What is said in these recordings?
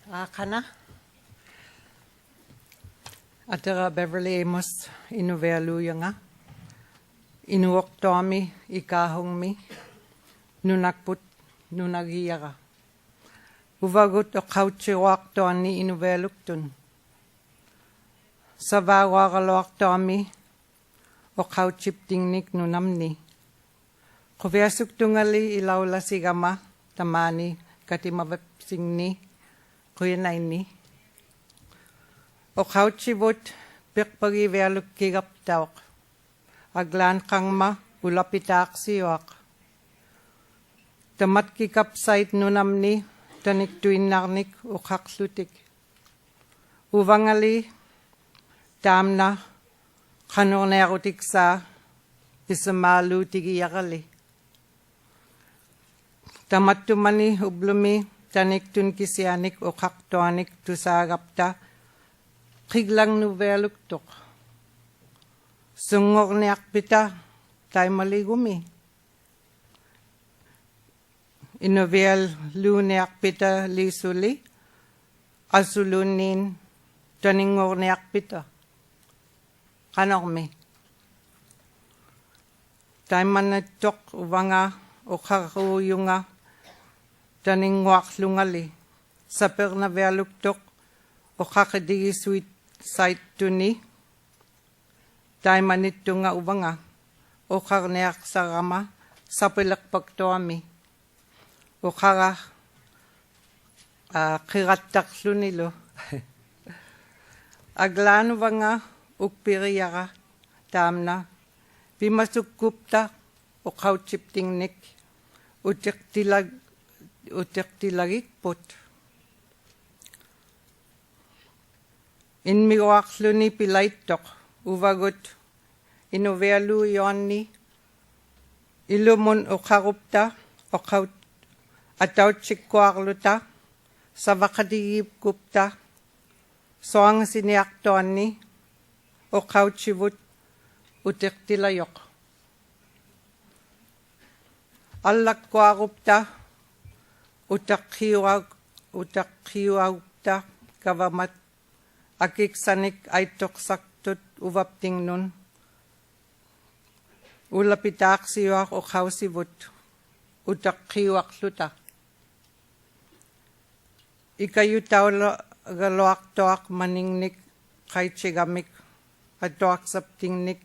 Kana. Atara Beverly Amos Inuvialuit nga. Inuok tomi ikahong mi. Nunakput nunagiyaka. Uvagut o kauchiwak toani Inuvialuktun. Savawakalok tomi o kauchiptingnik nunamni. Kuviasuk tungali ilawla sigama tamani katimavapsingni kuyanaini. O kauchivut pikpagivialuk kigaptawak. Aglan kangma ulapitak siwak. Tamat kikapsait nunamni tanik tuinarnik o kakslutik. Uvangali tamna kanonerutik sa isamalu tigiyakali. Tamat tumani ublumi tanik tun kisianik o kaktoanik tusagapta kiglang nuveluktok. Sungok niyak pita tay maligumi. Inuvialuit niyak pita lisuli asulunin taningok niyak pita. Kanok mi. Tay manatok uvanga o kakuyunga taningwak lungali. Saper na veluktok o kakadigi sweet site tuni. Tay manito nga uvanga o karneak sarama sa pilakpagtoami o kara kirataklo nilo. Aglan uvanga ukpiriyaka tamna pimasukupta o kauchiptingnik utiktilagikput. Inmiwaklo ni pilaitok uvagut Inuvialuit yoni ilumun o karupta o kaut ataw chikwarluta sa vakadigip kupta soang siniaktoani o kauchivut utiktilayok. Allakwarupta utakhiwagta kavamat akiksanik ay toksaktot uvapting nun. Ulapitak siwak o kausivut utakhiwak luta. Ikayutaw galwak toak maningnik kay chigamik at toak saptingnik.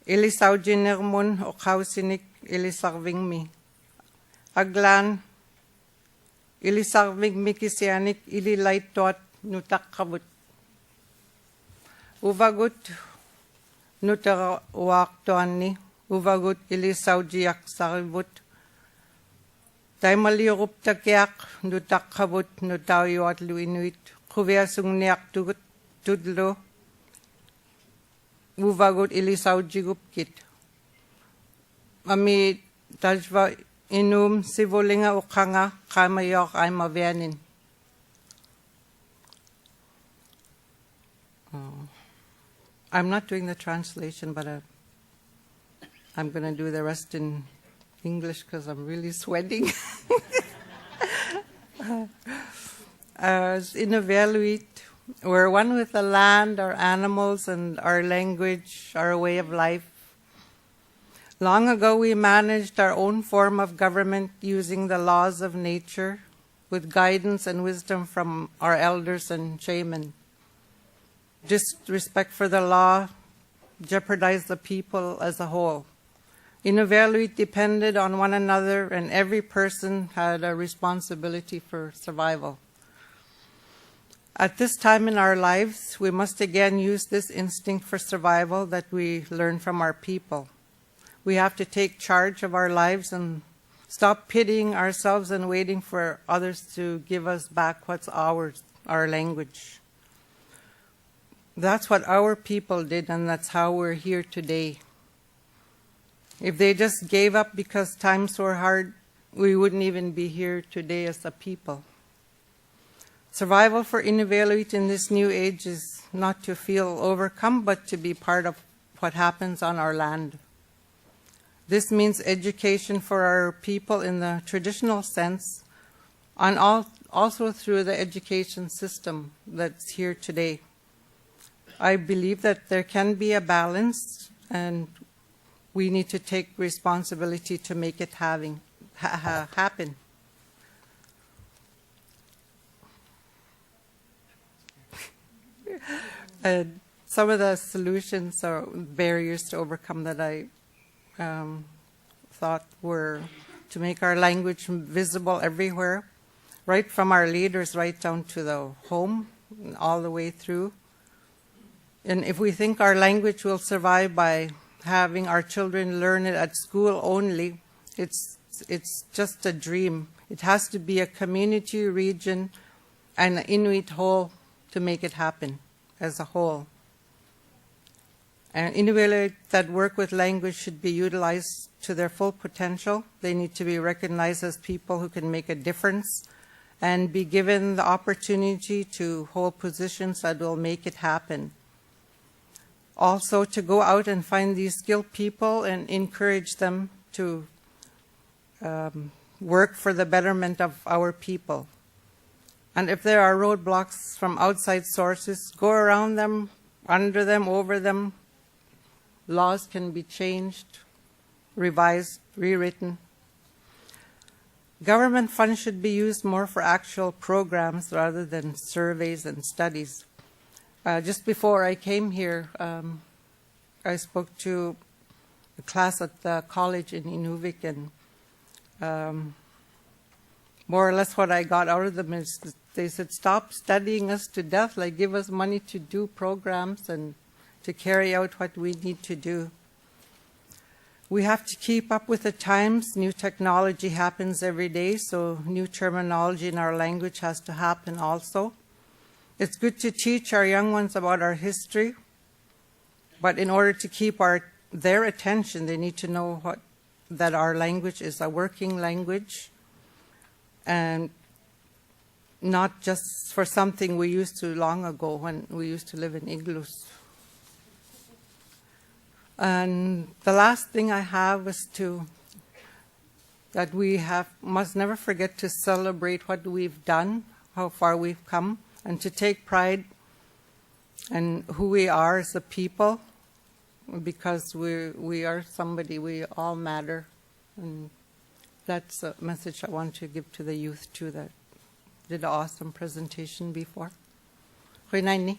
Ilisaw jinermun o kausinik ilisarving mi. Aglan ilisarving mi kisianik ililay toat nutakabut. Uvagut nutarawak toani. Uvagut ilisaw jiyak saribut. Tay malirup takyak nutakabut nutawiwatlu Inuit. Kuviasung niyak tudlo. Uvagut ilisaw jigupkit. Ami tajva inum sivulinga ukanga kamayok ay mavianin. I'm not doing the translation, but I'm going to do the rest in English because I'm really sweating. As Inuvialuit, we're one with the land, our animals, and our language, our way of life. Long ago, we managed our own form of government using the laws of nature with guidance and wisdom from our elders and shaman. Disrespect for the law jeopardized the people as a whole. Inuvialuit depended on one another, and every person had a responsibility for survival. At this time in our lives, we must again use this instinct for survival that we learn from our people. We have to take charge of our lives and stop pitying ourselves and waiting for others to give us back what's ours, our language. That's what our people did, and that's how we're here today. If they just gave up because times were hard, we wouldn't even be here today as a people. Survival for Inuvialuit in this new age is not to feel overcome, but to be part of what happens on our land. This means education for our people in the traditional sense, also through the education system that's here today. I believe that there can be a balance, and we need to take responsibility to make it happen. Some of the solutions or barriers to overcome that I thought were to make our language visible everywhere, right from our leaders right down to the home, all the way through. And if we think our language will survive by having our children learn it at school only, it's just a dream. It has to be a community, region, and an Inuit whole to make it happen as a whole. And Inuvialuit that work with language should be utilized to their full potential. They need to be recognized as people who can make a difference and be given the opportunity to hold positions that will make it happen. Also, to go out and find these skilled people and encourage them to work for the betterment of our people. And if there are roadblocks from outside sources, go around them, under them, over them. Laws can be changed, revised, rewritten. Government funds should be used more for actual programs rather than surveys and studies. Just before I came here, I spoke to a class at the college in Inuvik, and more or less what I got out of them is they said, stop studying us to death, like give us money to do programs and to carry out what we need to do. We have to keep up with the times. New technology happens every day, so new terminology in our language has to happen also. It's good to teach our young ones about our history, but in order to keep their attention, they need to know that our language is a working language and not just for something we used to long ago when we used to live in igloos. And the last thing I have is that we must never forget to celebrate what we've done, how far we've come, and to take pride in who we are as a people, because we are somebody, we all matter. And that's a message I want to give to the youth too, that did an awesome presentation before. Goeie night, nie?